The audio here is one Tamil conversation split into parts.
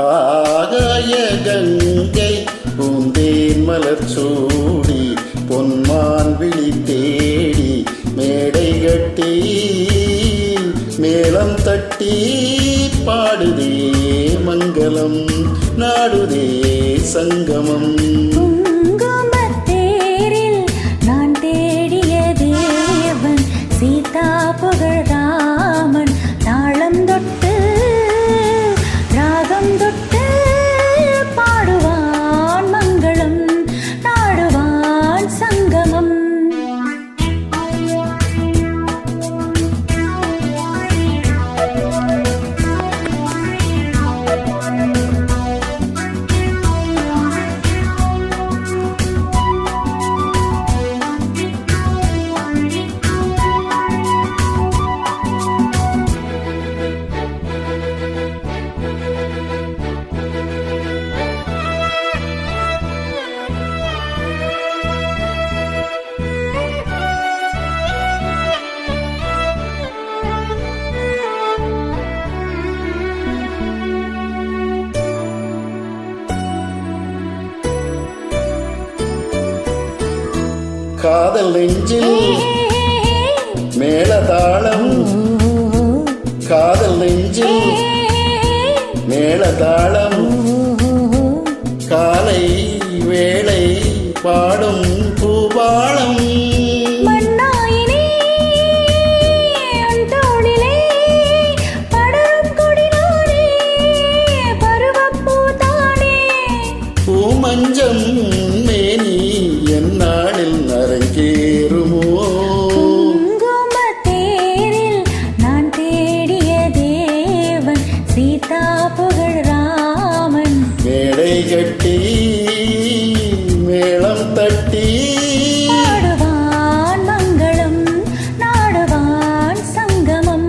ஆகாய கங்கை பூந்தேன் மலர் சூடி பொன்மான் விழி தேடி மேடை கட்டி மேளம் தட்டி பாடுதே மங்களம் நாடுதே சங்கமம். குங்குமத்தேரில் நான் தேடிய தேவன் சீதா புகழ் ராமன் தாளம் தொட்டு ராகம் தொட்டு பாடுவான் மங்களம் நாடுவான் சங்கமம். காதல் நெஞ்சில் மேளதாளம் காதல் நெஞ்சில் மேளதாளம் காலை வேளை பாடும் பூபாளம். பூமஞ்சம் மேனி என்னாளில் அரங்கேறுமோ. குங்குமத்தேரில் நான் தேடிய தேவன் சீதா புகழ் ராமன் மேடை கட்டி மேளம் தட்டி நாடுவான் மங்களம் நாடுவான் சங்கமம்.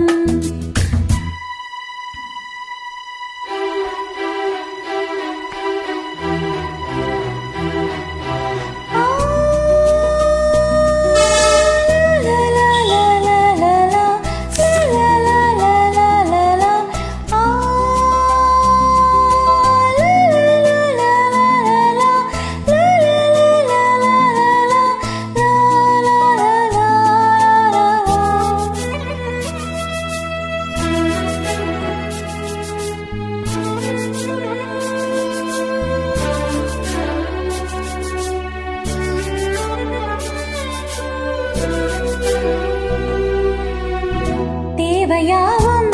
தேவையாவும்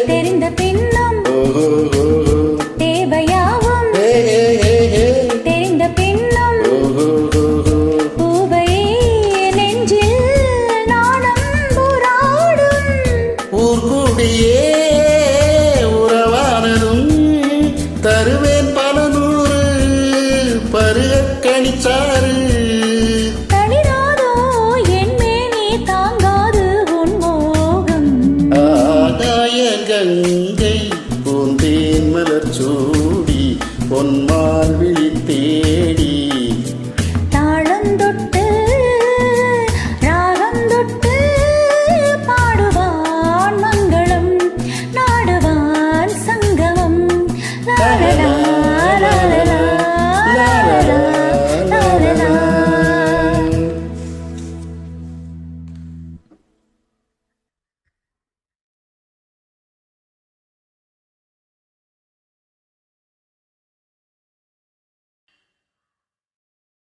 தெரிந்த பின்னும் தேவையாவும் தெரிந்த பின்னும் பூவை நெஞ்சில் நாணம் புராடும் ஊர்கூடியே